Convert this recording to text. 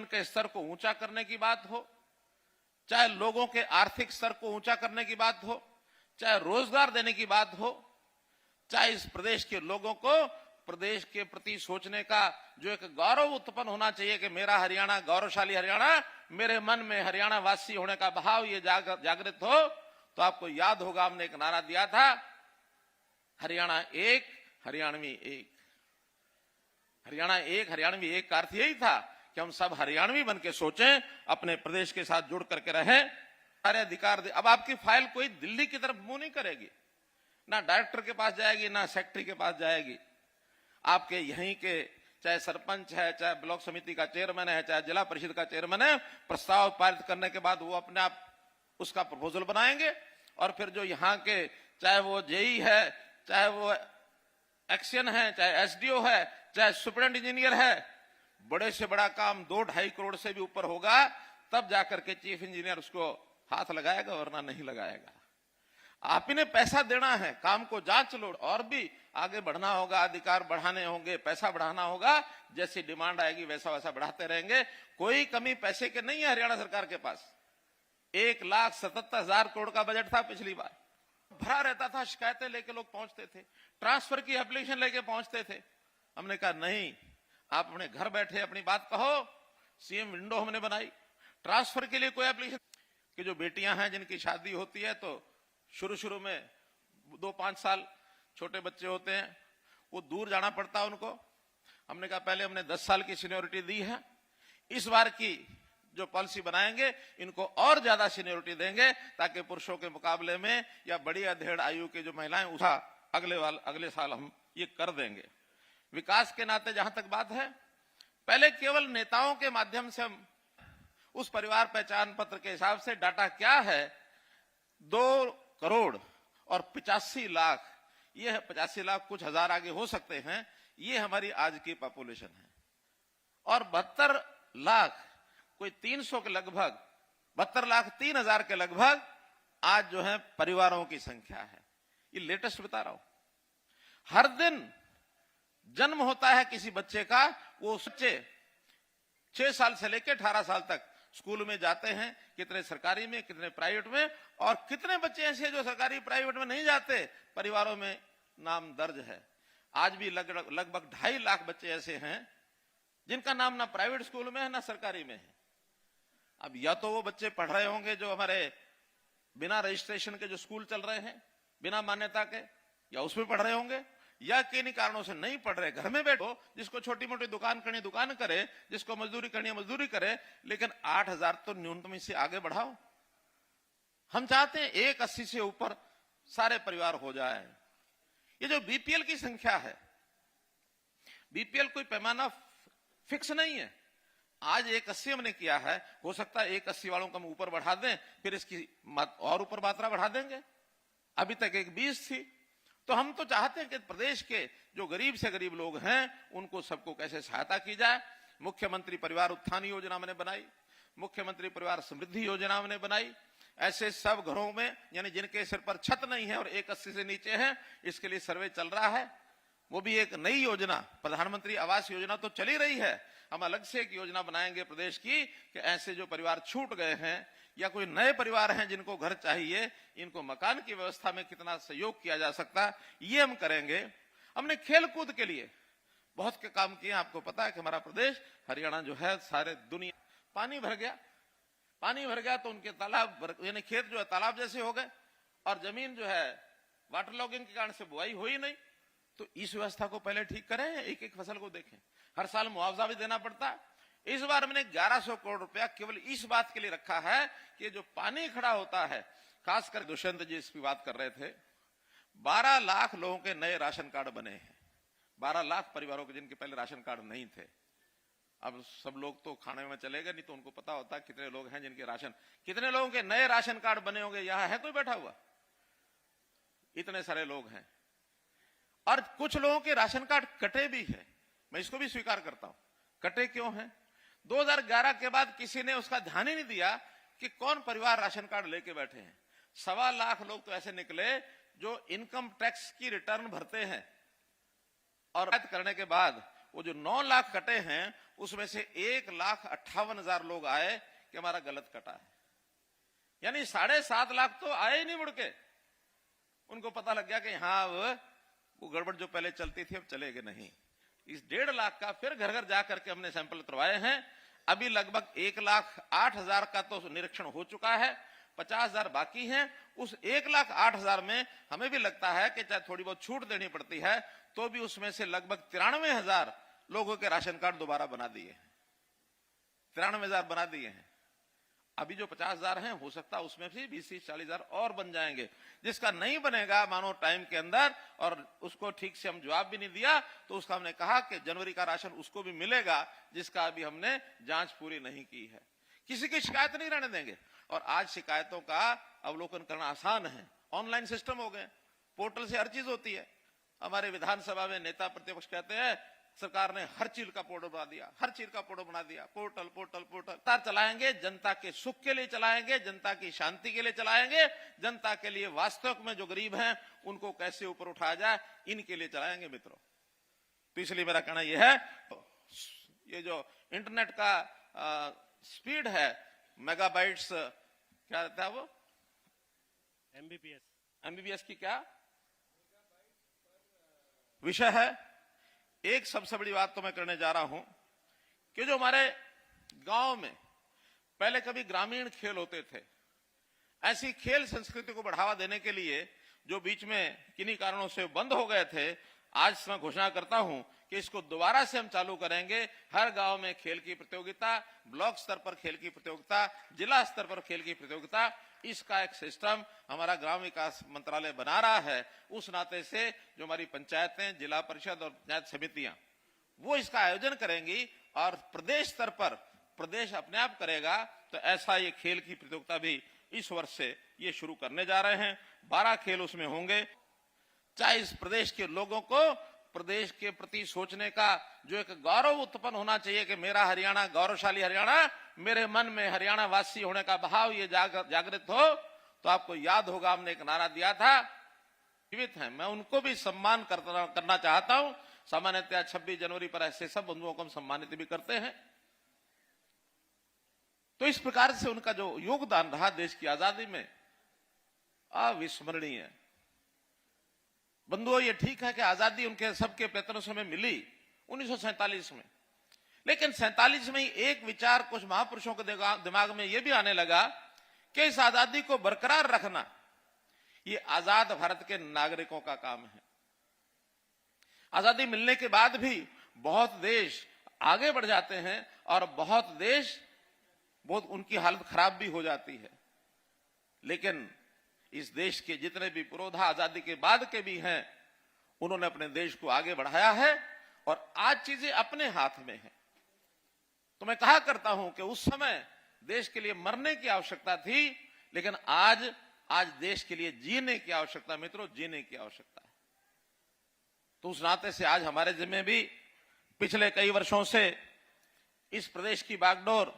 के स्तर को ऊंचा करने की बात हो, चाहे लोगों के आर्थिक स्तर को ऊंचा करने की बात हो, चाहे रोजगार देने की बात हो, चाहे इस प्रदेश के लोगों को प्रदेश के प्रति सोचने का जो एक गौरव उत्पन्न होना चाहिए कि मेरा हरियाणा गौरवशाली हरियाणा, मेरे मन में हरियाणा वासी होने का भाव ये जागृत हो, तो आपको याद होगा हमने एक नारा दिया था, हरियाणा एक, हरियाणवी एक। हरियाणा एक, हरियाणवी एक का अर्थ यही था कि हम सब हरियाणवी बन के सोचें, अपने प्रदेश के साथ जुड़ करके रहें, सारे अधिकार दे। अब आपकी फाइल कोई दिल्ली की तरफ मुंह नहीं करेगी, ना डायरेक्टर के पास जाएगी, ना सेक्रेटरी के पास जाएगी। आपके यहीं के चाहे सरपंच है, चाहे ब्लॉक समिति का चेयरमैन है, चाहे जिला परिषद का चेयरमैन है, प्रस्ताव पारित करने के बाद वो अपने आप उसका प्रपोजल बनाएंगे और फिर जो यहाँ के चाहे वो जेई है, चाहे वो एक्शन है, चाहे एसडीओ है, चाहे सुपरिटेंडेंट इंजीनियर है, बड़े से बड़ा काम 2-2.5 करोड़ से भी ऊपर होगा तब जाकर के चीफ इंजीनियर उसको हाथ लगाएगा, वरना नहीं लगाएगा। आप ही ने पैसा देना है, काम को जांच लो, और भी आगे बढ़ना होगा, अधिकार बढ़ाने होंगे, पैसा बढ़ाना होगा, जैसी डिमांड आएगी वैसा वैसा बढ़ाते रहेंगे। कोई कमी पैसे के नहीं है हरियाणा सरकार के पास। 1,77,000 करोड़ का बजट था पिछली बार, भरा रहता था, शिकायतें लेके लोग पहुंचते थे, ट्रांसफर की एप्लीकेशन लेके पहुंचते थे। हमने कहा नहीं, आप अपने घर बैठे अपनी बात कहो। सीएम विंडो हमने बनाई, ट्रांसफर के लिए कोई एप्लीकेशन कि जो बेटियां हैं जिनकी शादी होती है तो शुरू में 2-5 साल छोटे बच्चे होते हैं, वो दूर जाना पड़ता है उनको। हमने कहा पहले हमने 10 साल की सीनियोरिटी दी है, इस बार की जो पॉलिसी बनाएंगे इनको और ज्यादा सीनियोरिटी देंगे ताकि पुरुषों के मुकाबले में या बड़ी अधेड़ आयु के जो महिलाएं उठा अगले साल हम ये कर देंगे। विकास के नाते जहां तक बात है, पहले केवल नेताओं के माध्यम से हम उस परिवार पहचान पत्र के हिसाब से डाटा क्या है, 2 करोड़ और 85 लाख, ये है 85 लाख, कुछ हजार आगे हो सकते हैं, ये हमारी आज की पॉपुलेशन है। और 72 लाख, कोई 300 के लगभग, 72 लाख 3,000 के लगभग आज जो है परिवारों की संख्या है। ये लेटेस्ट बता रहा हूं। हर दिन जन्म होता है किसी बच्चे का, वो बच्चे 6 साल से लेकर 18 साल तक स्कूल में जाते हैं, कितने सरकारी में, कितने प्राइवेट में, और कितने बच्चे ऐसे हैं जो सरकारी प्राइवेट में नहीं जाते, परिवारों में नाम दर्ज है। आज भी लगभग 2.5 लाख बच्चे ऐसे हैं जिनका नाम ना प्राइवेट स्कूल में है ना सरकारी में है। अब या तो वो बच्चे पढ़ रहे होंगे जो हमारे बिना रजिस्ट्रेशन के जो स्कूल चल रहे हैं, बिना मान्यता के, या उसमें पढ़ रहे होंगे, या किन्हीं कारणों से नहीं पढ़ रहे, घर में बैठो, जिसको छोटी मोटी दुकान करनी दुकान करे, जिसको मजदूरी करनी मजदूरी करे, लेकिन 8,000 तो न्यूनतम से आगे बढ़ाओ। हम चाहते हैं 180 से ऊपर सारे परिवार हो जाए। ये जो बीपीएल की संख्या है, बीपीएल कोई पैमाना फिक्स नहीं है। आज 180 हमने किया है, हो सकता है 180 वालों को हम ऊपर बढ़ा दें, फिर इसकी और ऊपर मात्रा बढ़ा देंगे। अभी तक 120 थी। तो हम तो चाहते हैं कि प्रदेश के जो गरीब से गरीब लोग हैं उनको सबको कैसे सहायता की जाए। मुख्यमंत्री परिवार उत्थान योजना मैंने बनाई, मुख्यमंत्री परिवार समृद्धि योजना मैंने बनाई। ऐसे सब घरों में, यानी जिनके सिर पर छत नहीं है और 180 से नीचे है, इसके लिए सर्वे चल रहा है। वो भी एक नई योजना, प्रधानमंत्री आवास योजना तो चली रही है, हम अलग से एक योजना बनाएंगे प्रदेश की कि ऐसे जो परिवार छूट गए हैं या कोई नए परिवार हैं जिनको घर चाहिए, इनको मकान की व्यवस्था में कितना सहयोग किया जा सकता है, ये हम करेंगे। हमने खेल कूद के लिए बहुत के काम किए। आपको पता है कि हमारा प्रदेश हरियाणा जो है सारे दुनिया, पानी भर गया तो उनके तालाब, यानी खेत जो है तालाब जैसे हो गए, और जमीन जो है वाटर लॉगिंग के कारण से बुआई हुई नहीं। तो इस व्यवस्था को पहले ठीक करें, एक एक फसल को देखें। हर साल मुआवजा भी देना पड़ता है। इस बार हमने 1100 करोड़ रुपया केवल इस बात के लिए रखा है कि जो पानी खड़ा होता है, खासकर दुष्यंत जी इस की बात कर रहे थे, 12 लाख लोगों के नए राशन कार्ड बने हैं। 12 लाख परिवारों के जिनके पहले राशन कार्ड नहीं थे। अब सब लोग तो खाने में चले गए, नहीं तो उनको पता होता कितने लोग हैं जिनके राशन, कितने लोगों के नए राशन कार्ड बने होंगे। यहां है कोई बैठा हुआ? इतने सारे लोग हैं। और कुछ लोगों के राशन कार्ड कटे भी है, मैं इसको भी स्वीकार करता हूं। कटे क्यों हैं? 2011 के बाद किसी ने उसका ध्यान ही नहीं दिया कि कौन परिवार राशन कार्ड लेके बैठे हैं। 1.25 लाख लोग तो ऐसे निकले जो इनकम टैक्स की रिटर्न भरते हैं और करने के बाद वो जो 9 लाख कटे हैं उसमें से 1,58,000 लोग आए कि हमारा गलत कटा है, यानी 7.5 लाख तो आए ही नहीं मुड़ के। उनको पता लग गया कि हाँ वो गड़बड़ जो पहले चलती थी अब चलेगी नहीं। इस 1.5 लाख का फिर घर घर जाकर के हमने सैंपल करवाए हैं। अभी लगभग 1,08,000 का तो निरीक्षण हो चुका है, 50,000 बाकी हैं। उस 1,08,000 में हमें भी लगता है कि चाहे थोड़ी बहुत छूट देनी पड़ती है तो भी उसमें से लगभग 93,000 लोगों के राशन कार्ड दोबारा बना दिए हैं, 93,000 बना दिए हैं। अभी जो 50,000 हैं हो सकता है उसमें भी 20-40,000 और बन जाएंगे। जिसका नहीं बनेगा मानो टाइम के अंदर, और उसको ठीक से हम जवाब भी नहीं दिया, तो उसका हमने कहा कि जनवरी का राशन उसको भी मिलेगा जिसका अभी हमने जांच पूरी नहीं की है। किसी की शिकायत नहीं रहने देंगे। और आज शिकायतों का अवलोकन करना आसान है, ऑनलाइन सिस्टम हो गए, पोर्टल से हर चीज होती है। हमारे विधानसभा में नेता प्रतिपक्ष कहते हैं सरकार ने हर चीज का पोर्टल बना दिया, हर चीज का पोर्टल बना दिया, पोर्टल पोर्टल पोर्टल चलाएंगे, जनता के सुख के लिए चलाएंगे, जनता की शांति के लिए चलाएंगे, जनता के लिए वास्तव में जो गरीब हैं उनको कैसे ऊपर उठाया जाए इनके लिए चलाएंगे मित्रों। तो इसलिए मेरा कहना यह है, ये जो इंटरनेट का स्पीड है, मेगाबाइट्स क्या रहता है वो, एमबीपीएस की क्या विषय है। एक सबसे बड़ी बात तो मैं करने जा रहा हूं कि जो हमारे गांव में पहले कभी ग्रामीण खेल होते थे, ऐसी खेल संस्कृति को बढ़ावा देने के लिए जो बीच में किन्हीं कारणों से बंद हो गए थे, आज मैं घोषणा करता हूं कि इसको दोबारा से हम चालू करेंगे। हर गांव में खेल की प्रतियोगिता, ब्लॉक स्तर पर खेल की प्रतियोगिता, जिला स्तर पर खेल की प्रतियोगिता, इसका एक सिस्टम हमारा ग्राम विकास मंत्रालय बना रहा है। उस नाते से जो हमारी पंचायतें, जिला परिषद और पंचायत समितियां वो इसका आयोजन करेंगी और प्रदेश स्तर पर प्रदेश अपने आप करेगा। तो ऐसा ये खेल की प्रतियोगिता भी इस वर्ष से ये शुरू करने जा रहे हैं। 12 खेल उसमें होंगे। चाहे इस प्रदेश के लोगों को प्रदेश के प्रति सोचने का जो एक गौरव उत्पन्न होना चाहिए कि मेरा हरियाणा गौरवशाली हरियाणा, मेरे मन में हरियाणा वासी होने का भाव ये जागृत हो। तो आपको याद होगा हमने एक नारा दिया था, जीवित हैं, मैं उनको भी सम्मान करना चाहता हूं। सामान्यतः 26 जनवरी पर ऐसे सब बंधुओं को हम सम्मानित भी करते हैं। तो इस प्रकार से उनका जो योगदान रहा देश की आजादी में अविस्मरणीय है। बंधुओं, ये ठीक है कि आजादी उनके सबके प्रयत्नों से हमें मिली 1947 में, लेकिन 47 में ही एक विचार कुछ महापुरुषों के दिमाग में यह भी आने लगा कि इस आजादी को बरकरार रखना ये आजाद भारत के नागरिकों का काम है। आजादी मिलने के बाद भी बहुत देश आगे बढ़ जाते हैं और बहुत उनकी हालत खराब भी हो जाती है। लेकिन इस देश के जितने भी पुरोधा आजादी के बाद के भी हैं, उन्होंने अपने देश को आगे बढ़ाया है और आज चीजें अपने हाथ में है। तो मैं कहा करता हूं कि उस समय देश के लिए मरने की आवश्यकता थी, लेकिन आज देश के लिए जीने की आवश्यकता, मित्रों, जीने की आवश्यकता है। तो उस नाते से आज हमारे जिम्मे भी पिछले कई वर्षों से इस प्रदेश की बागडोर